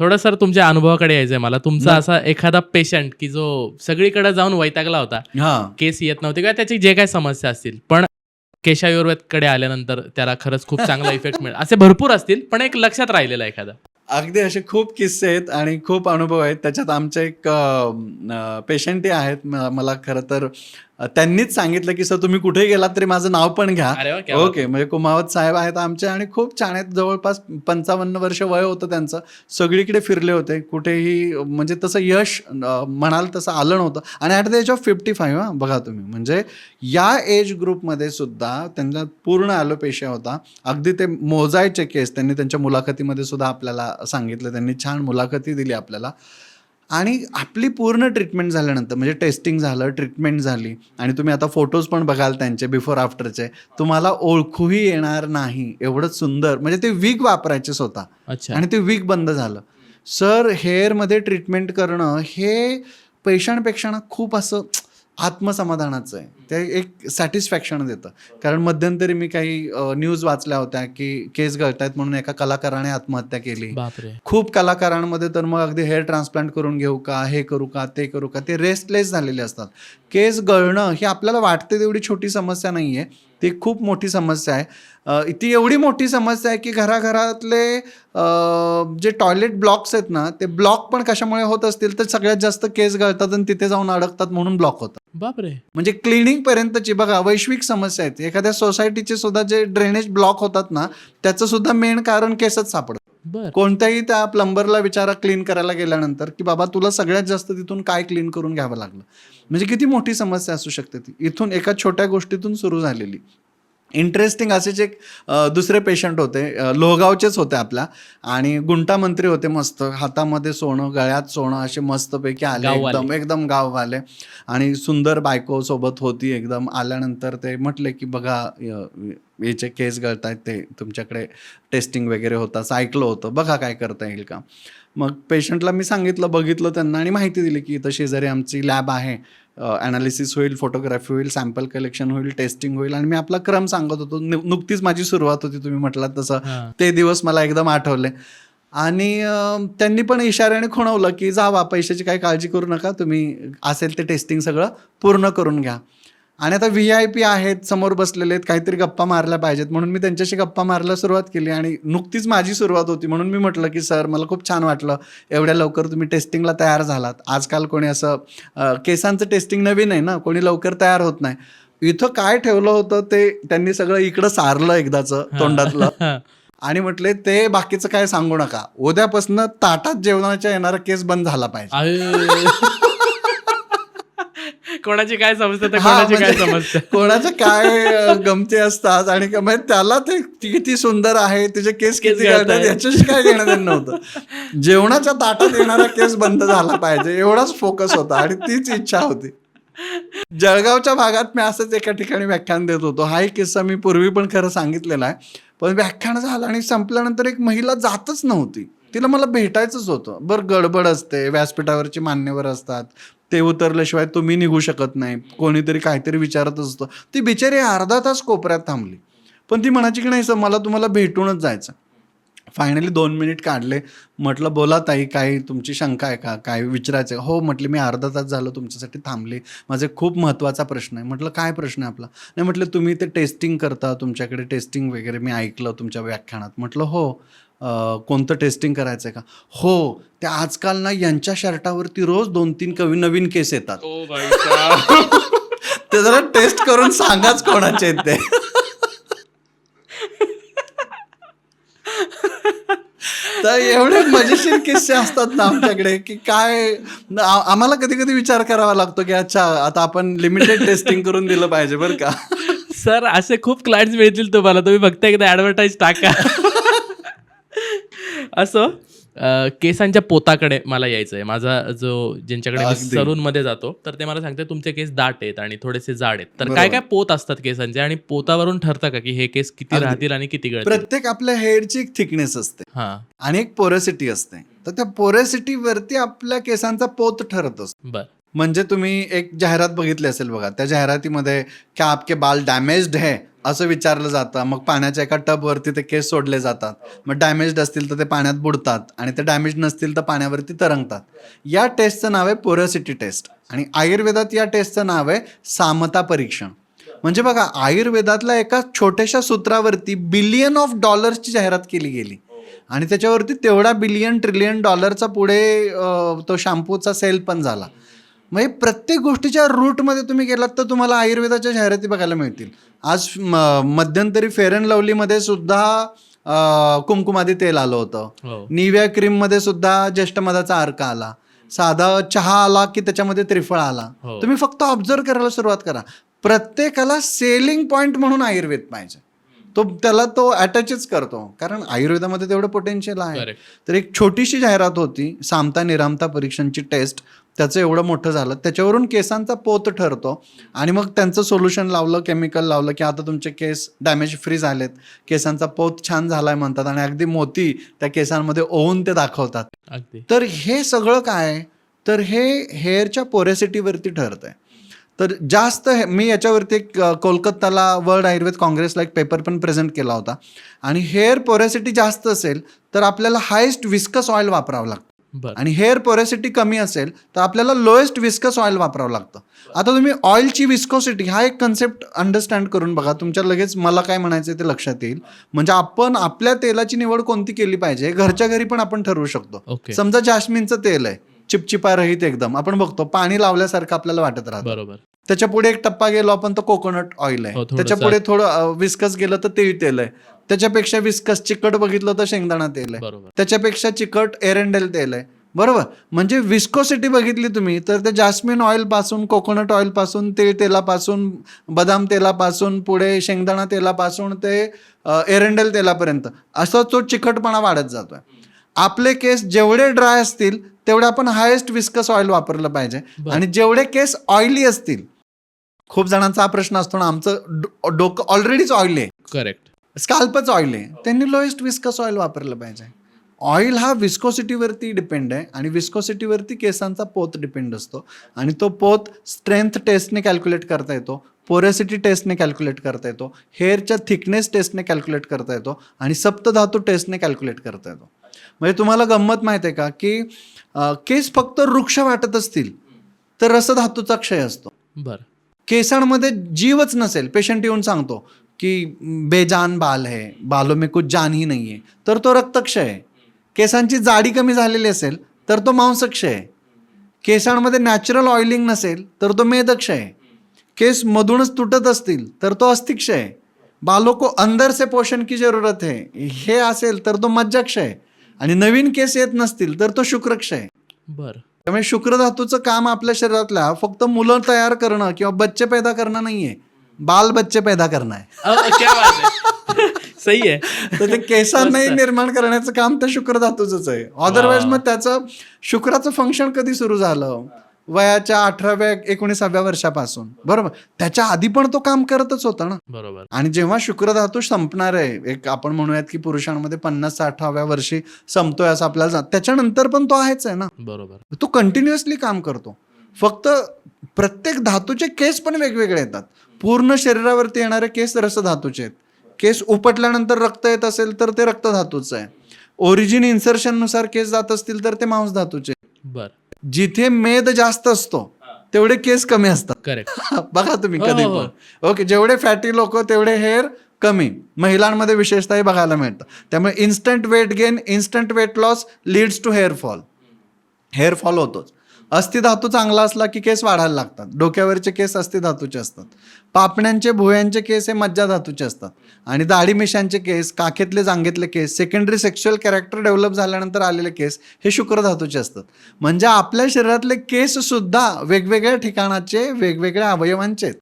थोडं सर तुमच्या अनुभवाकडे यायचंय मला. तुमचा असा एखादा पेशंट की जो सगळीकडे जाऊन वैतागला होता, केस येत नव्हते किंवा त्याची जे काही समस्या असतील, पण केश आयुर्वेदकडे आल्यानंतर त्याला खरंच खूप चांगला इफेक्ट मिळेल, असे भरपूर असतील, पण एक लक्षात राहिलेला एखादा. अगदी असे खूप किस्से आहेत आणि खूप अनुभव आहेत. त्याच्यात आमचे एक पेशंटही आहेत. मला खरं तर त्यांनीच सांगितलं की सर तुम्ही कुठे गेलात तरी माझं नाव पण घ्या. अरे वा, क्या बात ओके, म्हणजे कुमावत साहेब आहेत आमचे आणि खूप छान आहेत. जवळपास 55 वर्ष वय होतं त्यांचं. सगळीकडे फिरले होते, कुठेही म्हणजे तसं यश म्हणाल तसं आलं नव्हतं. आणि ॲट द एज ऑफ 55 बघा तुम्ही, म्हणजे या एज ग्रुपमध्ये सुद्धा त्यांचा पूर्ण ॲलोपेशिया होता. अगदी ते मोजायचे केस. त्यांनी त्यांच्या मुलाखतीमध्ये सुद्धा आपल्याला सांगितलं, त्यांनी छान मुलाखती दिली आपल्याला. आणि आपली पूर्ण ट्रीटमेंट झाल्यानंतर म्हणजे टेस्टिंग झालं, ट्रीटमेंट झाली आणि तुम्ही आता फोटोज पण बघाल त्यांचे बिफोर आफ्टरचे, तुम्हाला ओळखूही येणार नाही एवढं सुंदर. म्हणजे ते विग वापरायचे स्वतः अच्छा. आणि ते विग बंद झालं. सर, हेअरमध्ये ट्रीटमेंट करणं हे पेशंटपेक्षा खूप असं आत्मसमाधानाचं आहे. ते एक सॅटिस्फॅक्शन देतं. कारण मध्यंतरी मी काही न्यूज वाचल्या होत्या की केस गळतायत म्हणून एका कलाकाराने आत्महत्या केली. बापरे. खूप कलाकारांमध्ये तर मग अगदी हेअर ट्रान्सप्लांट करून घेऊ का, हे करू का, ते करू का, ते रेस्टलेस झालेले असतात. केस गळणं ही आपल्याला वाटते तेवढी छोटी समस्या नाही आहे, ती खूप मोठी समस्या आहे. ती एवढी मोठी समस्या आहे की घराघरातले जे टॉयलेट ब्लॉक्स आहेत ना, ते ब्लॉक पण कशामुळे होत असतील तर सगळ्यात जास्त केस गळतात आणि तिथे जाऊन अडकतात म्हणून ब्लॉक होतात. बापरे. म्हणजे क्लिनिंग पर्यंतची बघा वैश्विक समस्या आहेत. एखाद्या सोसायटीचे सुद्धा जे ड्रेनेज ब्लॉक होतात ना, त्याचं सुद्धा मेन कारण केसच सापडतं. बर. कोणत्याही त्या प्लंबरला विचारा क्लीन करायला गेल्यानंतर की बाबा तुला सगळ्यात जास्त तिथून काय क्लीन करून घ्यावं लागलं. म्हणजे किती मोठी समस्या असू शकते ती, इथून एका छोट्या गोष्टीतून सुरू झालेली. इंटरेस्टिंग असेच एक दुसरे पेशंट होते, लोहगावचेच होते आपल्या, आणि गुंटामंत्री होते. मस्त हातामध्ये सोनं, गळ्यात सोनं, असे मस्तपैकी आले, गाववाले. एकदम गाववाले आणि सुंदर बायको सोबत होती एकदम. आल्यानंतर ते म्हटले की बघा याचे केस गळतायत, ते तुमच्याकडे टेस्टिंग वगैरे होतं, असं ऐकलं होतं, बघा काय करता येईल का. मग पेशंटला मी सांगितलं, बघितलं त्यांना आणि माहिती दिली की इथं शेजारी आमची लॅब आहे, ॲनालिसिस होईल, फोटोग्राफी होईल, सॅम्पल कलेक्शन होईल, टेस्टिंग होईल. आणि मी आपला क्रम सांगत होतो. नुकतीच माझी सुरुवात होती, तुम्ही म्हटलात तसं. ते दिवस मला एकदम आठवले. आणि त्यांनी पण इशाऱ्याने खुणवलं की जावा, पैशाची काही काळजी करू नका, तुम्ही असेल ते टेस्टिंग सगळं पूर्ण करून घ्या. आणि आता VIP आहेत, समोर बसलेले आहेत, काहीतरी गप्पा मारल्या पाहिजेत म्हणून मी त्यांच्याशी गप्पा मारायला सुरुवात केली. आणि नुकतीच माझी सुरुवात होती म्हणून मी म्हटलं की सर, मला खूप छान वाटलं एवढ्या लवकर तुम्ही टेस्टिंगला तयार झालात. आजकाल कोणी असं केसांचं टेस्टिंग नवीन आहे ना, कोणी लवकर तयार होत नाही. इथं काय ठेवलं होतं ते त्यांनी सगळं इकडं सारलं एकदाचं तोंडातलं आणि म्हटले ते बाकीचं काय सांगू नका, उद्यापासून ताटात जेवणाच्या येणारा केस बंद झाला पाहिजे. कोणाची काय समजते तर कोणाची काय समजते. कोणाच्या काय गमती असतात आणि म्हणजे त्याला ते किती सुंदर आहे, त्याचे केस किती गळतात याच्याशी काय घेणं देणं नव्हतं. जेवणाच्या ताटात येणारा केस बंद झाला पाहिजे एवढाच फोकस होता आणि तीच इच्छा होती. जळगावच्या भागात मी असंच एका ठिकाणी व्याख्यान देत होतो. हा एक किस्सा मी पूर्वी पण खरं सांगितलेला आहे. पण व्याख्यान झालं आणि संपल्यानंतर एक महिला जातच नव्हती. तिला मला भेटायचंच होतं. बरं, गडबड असते, व्यासपीठावरची मान्यवर असतात, ते उतरल्याशिवाय तुम्ही निघू शकत नाही, कोणीतरी काहीतरी विचारत असतं. ती बिचारी अर्धा तास कोपऱ्यात थांबली, पण ती म्हणायची की नाही सर, मला तुम्हाला भेटूनच जायचं. फायनली 2 मिनिट काढले. म्हटलं बोला ताई, काही तुमची शंका आहे का, काय विचारायचं आहे? हो म्हटले, मी अर्धा तास झालं तुमच्यासाठी थांबले, माझे खूप महत्त्वाचा प्रश्न आहे. म्हटलं काय प्रश्न आहे आपला? नाही म्हटलं, तुम्ही ते टेस्टिंग करता, तुमच्याकडे टेस्टिंग वगैरे मी ऐकलं तुमच्या व्याख्यानात. म्हटलं हो, कोणतं टेस्टिंग करायचं आहे का? हो, ते आजकाल ना यांच्या शर्टावरती रोज 2-3 नवीन केस येतात. ते जरा टेस्ट करून सांगाच कोणाचे आहेत ते. तर एवढे मजेशीर किस्से असतात ना आमच्याकडे की काय, आम्हाला कधी कधी विचार करावा लागतो की अच्छा, आता आपण लिमिटेड टेस्टिंग करून दिलं पाहिजे बरं का. सर, असे खूप क्लायंट्स मिळतील तुम्हाला, तुम्ही फक्त एकदा ऍडव्हर्टाईज टाका. असं केसांच्या पोताकडे मला यायचं आहे. माझा जो ज्यांच्याकडे मी सलूनमध्ये जातो तर ते मला सांगते तुमचे केस दाट आहेत आणि थोडेसे जाड आहेत. तर काय काय पोत असतात केसांचे आणि पोतावरून ठरतं का की हे केस किती राहतील आणि किती गळतील? प्रत्येक आपल्या हेअरची एक थिकनेस असते आणि एक पोरेसिटी असते. तर त्या पोरेसिटी वरती आपल्या केसांचा पोत ठरत असतो. बरं. म्हणजे तुम्ही एक जाहिरात बघितली असेल बघा, त्या जाहिरातीमध्ये क्या आपके बाल डॅमेज्ड है असं विचारलं जातं. मग पाण्याच्या एका टबवरती ते केस सोडले जातात. मग डॅमेज्ड असतील तर ते पाण्यात बुडतात आणि ते डॅमेज नसतील तर पाण्यावरती तरंगतात. या टेस्टचं नाव आहे पोरोसिटी टेस्ट आणि आयुर्वेदात या टेस्टचं नाव आहे सामता परीक्षण. म्हणजे बघा, आयुर्वेदातल्या एका छोट्याशा सूत्रावरती $1 बिलियन जाहिरात केली गेली आणि त्याच्यावरती तेवढा $1 ट्रिलियन पुढे तो शॅम्पूचा सेल पण झाला. म्हणजे प्रत्येक गोष्टीच्या रूटमध्ये तुम्ही गेलात तर तुम्हाला आयुर्वेदाच्या जाहिराती बघायला मिळतील. आज मध्यंतरी फेअर अँड लवलीमध्ये सुद्धा कुमकुमादी तेल आलं होतं. निव्या क्रीममध्ये सुद्धा ज्येष्ठमधाचा अर्क आला. साधा चहा आला की त्याच्यामध्ये त्रिफळ आला. तुम्ही फक्त ऑब्झर्व करायला सुरुवात करा. प्रत्येकाला सेलिंग पॉईंट म्हणून आयुर्वेद पाहिजे. त्याला तो अटॅचच करतो कारण आयुर्वेदामध्ये तेवढं पोटेन्शियल आहे. तर एक छोटीशी जाहिरात होती, सामता निरामता परीक्षणची टेस्ट, त्याचं एवढं मोठं झालं, त्याच्यावरून केसांचा पोत ठरतो आणि मग त्यांचं सोल्युशन लावलं, केमिकल लावलं की आता तुमचे केस डॅमेज फ्री झालेत, केसांचा पोत छान झालाय म्हणतात आणि अगदी मोती त्या केसांमध्ये ओवून ते दाखवतात. तर हे सगळं काय, तर हे हेअरच्या पोरेसिटीवरती ठरतंय. तर जास्त मी याच्यावरती एक कोलकाताला वर्ल्ड आयुर्वेद काँग्रेसला एक पेपर पण प्रेझेंट केला होता आणि हेअर पोरेसिटी जास्त असेल तर आपल्याला हायेस्ट विस्कस ऑइल वापरावं लागतं आणि हेअर पोरेसिटी कमी असेल तर आपल्याला लोएस्ट विस्कस ऑइल वापरावं लागतं. आता तुम्ही ऑइलची विस्कोसिटी हा एक कन्सेप्ट अंडरस्टँड करून बघा, तुमच्या लगेच मला काय म्हणायचं ते लक्षात येईल. म्हणजे आपण आपल्या तेलाची निवड कोणती केली पाहिजे घरच्या घरी पण आपण ठरवू शकतो. समजा जास्मिनचं तेल आहे, चिपचिपा रहित एकदम, आपण बघतो पाणी लावल्यासारखं आपल्याला वाटत राहतं. बरोबर. त्याच्या पुढे एक टप्पा गेलो आपण तर कोकोनट ऑइल आहे. त्याच्या पुढे थोडं विस्कस गेलं तर तिळ तेल आहे. त्याच्यापेक्षा विस्कस चिकट बघितलं तर शेंगदाणा तेल आहे. त्याच्यापेक्षा चिकट एरंडेल तेल आहे. बरोबर. म्हणजे विस्कोसिटी बघितली तुम्ही तर ते जास्मिन ऑइल पासून, कोकोनट ऑइल पासून, तिळ तेलापासून, बदाम तेलापासून, पुढे शेंगदाणा तेलापासून ते एरंडेल तेलापर्यंत असं तो चिकटपणा वाढत जातोय. आपले केस जेवढे ड्राय असतील तेवढे आपण हायेस्ट विस्कस ऑइल वापरलं पाहिजे आणि जेवढे केस ऑइली असतील, खूप जणांचा हा प्रश्न असतो ना, आमचं डोकं ऑलरेडीच ऑइली आहे, करेक्ट, स्काल्पच ऑइल आहे, त्यांनी लोएस्ट विस्कस ऑइल वापरलं पाहिजे. ऑइल हा विस्कोसिटीवरती डिपेंड आहे आणि विस्कोसिटीवरती केसांचा पोत डिपेंड असतो आणि तो पोत स्ट्रेंथ टेस्टने कॅल्क्युलेट करता येतो, पोरेसिटी टेस्टने कॅल्क्युलेट करता येतो, हेअरच्या थिकनेस टेस्टने कॅल्क्युलेट करता येतो आणि सप्तधातू टेस्टने कॅल्क्युलेट करता येतो. म्हणजे तुम्हाला गंमत माहिती आहे का की केस फक्त वृक्ष वाटत असतील तर रसधातूचा क्षय असतो. बरं. केसांमध्ये जीवच नसेल, पेशंट येऊन सांगतो की बेजान बाल है, बालों में कुछ जान ही नहीं है, तर तो रक्तक्षय आहे. केसांची जाडी कमी झालेली असेल तर तो मांसक्षय आहे. केसांमध्ये नॅचरल ऑइलिंग नसेल तर तो मेदक्षय आहे. केस मधूनच तुटत असतील तर तो अस्थिक्षय आहे. बालों को अंदर से पोषण की जरूरत है हे असेल तर तो मज्जाक्षय आहे आणि नवीन केस येत नसतील तर तो शुक्रक्षय आहे. बरं. त्यामुळे शुक्रधातूचं काम आपल्या शरीरातल्या फक्त मुलं तयार करणं किंवा बच्चे पैदा करणं नाहीये, बाल बच्चे पैदा करणं आहे. सही आहे. तर ते केसांनाही निर्माण करण्याचं काम तर शुक्रधातूच आहे. अदरवाईज मग त्याचं शुक्राचं फंक्शन कधी सुरू झालं, वयाच्या 18-19व्या वर्षापासून. बरोबर. त्याच्या आधी पण तो काम करतच होता ना. बरोबर. आणि जेव्हा शुक्रधातू संपणार आहे, एक आपण म्हणूयात की पुरुषांमध्ये 50-60व्या वर्षी संपतोय असं आपल्याला, त्याच्यानंतर पण तो आहेच आहे ना. बरोबर. तो कंटिन्युअसली काम करतो. फक्त प्रत्येक धातूचे केस पण वेगवेगळे येतात. पूर्ण शरीरावरती येणारे केस रसधातूचे आहेत. केस उपटल्यानंतर रक्त येत असेल तर ते रक्तधातूचं आहे. ओरिजिन इन्सर्शन नुसार केस जात असतील तर ते मांसधातूचे. बर. जिथे मेद जास्त असतो तेवढे केस कमी असतात. करेक्ट. बघा तुम्ही कधी पण. ओके. जेवढे फॅटी लोक तेवढे हेअर कमी, महिलांमध्ये विशेषतः हे बघायला मिळतं. त्यामुळे instant weight gain, instant weight loss leads to hair fall. Hair fall होतोच. अस्थिधातू चांगला असला की केस वाढायला लागतात. डोक्यावरचे केस अस्थिधातूचे असतात. पापण्यांचे, भुवयांचे केस हे मज्जाधातूचे असतात आणि दाढी मिशांचे केस, काखेतले, जांघेतले केस, सेकंडरी सेक्शुअल कॅरेक्टर डेव्हलप झाल्यानंतर आलेले केस हे शुक्रधातूचे असतात. म्हणजे आपल्या शरीरातले केस सुद्धा वेगवेगळ्या ठिकाणाचे, वेगवेगळ्या अवयवांचे आहेत.